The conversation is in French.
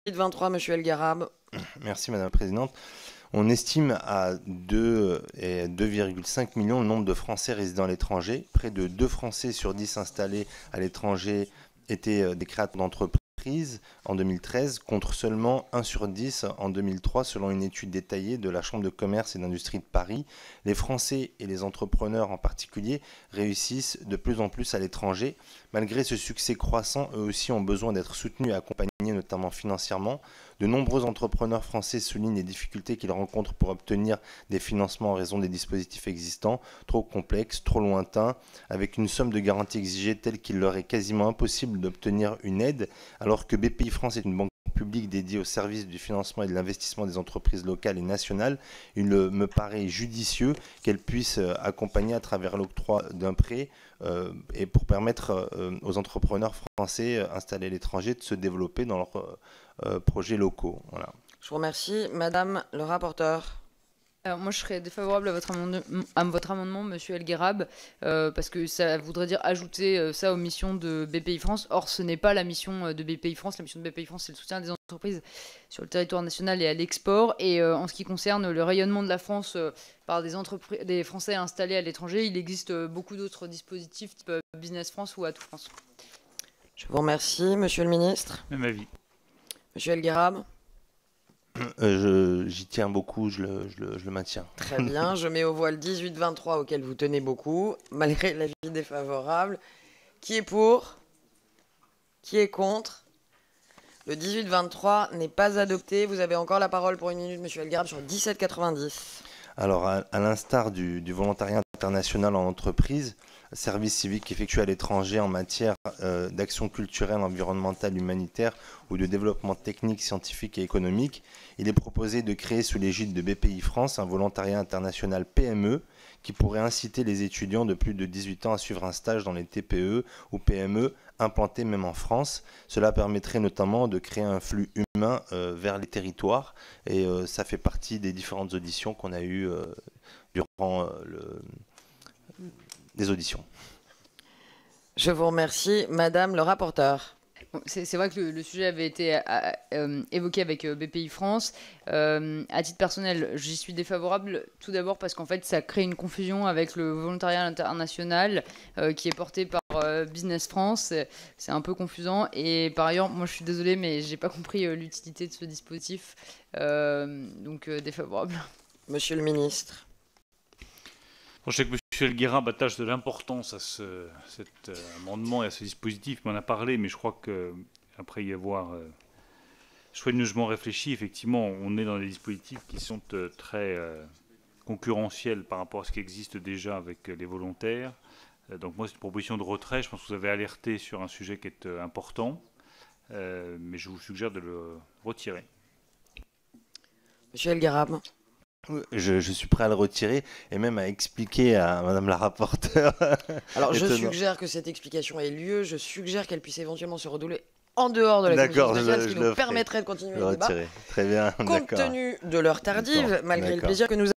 23, Monsieur El Garab. Merci Madame la Présidente. On estime à 2,5 millions le nombre de Français résidant à l'étranger. Près de 2 Français sur 10 installés à l'étranger étaient des créateurs d'entreprises en 2013, contre seulement 1 sur 10 en 2003, selon une étude détaillée de la Chambre de commerce et d'industrie de Paris. Les Français et les entrepreneurs en particulier réussissent de plus en plus à l'étranger. Malgré ce succès croissant, eux aussi ont besoin d'être soutenus et accompagnés, notamment financièrement. De nombreux entrepreneurs français soulignent les difficultés qu'ils rencontrent pour obtenir des financements en raison des dispositifs existants, trop complexes, trop lointains, avec une somme de garantie exigée telle qu'il leur est quasiment impossible d'obtenir une aide, alors que BPI France est une banque publique dédiée au service du financement et de l'investissement des entreprises locales et nationales. Il me paraît judicieux qu'elle puisse accompagner à travers l'octroi d'un prêt et pour permettre aux entrepreneurs français installés à l'étranger de se développer dans leurs projets locaux. Voilà. Je vous remercie. Madame le rapporteur. Alors moi, je serais défavorable à votre amendement, Monsieur El Garab, parce que ça voudrait dire ajouter ça aux missions de BPI France. Or, ce n'est pas la mission de BPI France. La mission de BPI France, c'est le soutien des entreprises sur le territoire national et à l'export. Et en ce qui concerne le rayonnement de la France par des Français installés à l'étranger, il existe beaucoup d'autres dispositifs type Business France ou Atout France. Je vous remercie. Monsieur le ministre. Même avis. Monsieur El Garab. J'y tiens beaucoup, je le maintiens. Très bien, je mets au voie le 18-23 auquel vous tenez beaucoup, malgré l'avis défavorable. Qui est pour? Qui est contre? Le 18-23 n'est pas adopté. Vous avez encore la parole pour 1 minute, Monsieur El Garab, sur 17-90. Alors, à l'instar du volontariat international en entreprise, service civique effectué à l'étranger en matière d'action culturelle, environnementale, humanitaire ou de développement technique, scientifique et économique, il est proposé de créer sous l'égide de BPI France un volontariat international PME qui pourrait inciter les étudiants de plus de 18 ans à suivre un stage dans les TPE ou PME implantés même en France. Cela permettrait notamment de créer un flux humain vers les territoires et ça fait partie des différentes auditions qu'on a eues durant les auditions. Je vous remercie. Madame le rapporteur. Bon, c'est vrai que le sujet avait été évoqué avec BPI France. À titre personnel, j'y suis défavorable. Tout d'abord parce qu'en fait, ça crée une confusion avec le volontariat international qui est porté par Business France. C'est un peu confusant. Et par ailleurs, moi je suis désolée, mais j'ai pas compris l'utilité de ce dispositif. Donc défavorable. Monsieur le ministre. Je sais que M. El Garab attache de l'importance à cet amendement et à ce dispositif, m'en a parlé, mais je crois qu'après y avoir soigneusement réfléchi, effectivement, on est dans des dispositifs qui sont très concurrentiels par rapport à ce qui existe déjà avec les volontaires. Donc moi, c'est une proposition de retrait. Je pense que vous avez alerté sur un sujet qui est important, mais je vous suggère de le retirer. Monsieur El Garab. Je suis prêt à le retirer et même à expliquer à Madame la rapporteure. Alors je suggère que cette explication ait lieu, je suggère qu'elle puisse éventuellement se redouler en dehors de la commission spéciale, ce qui nous permettrait de continuer le débat. Très bien. Compte tenu de l'heure tardive, malgré le plaisir que nous avons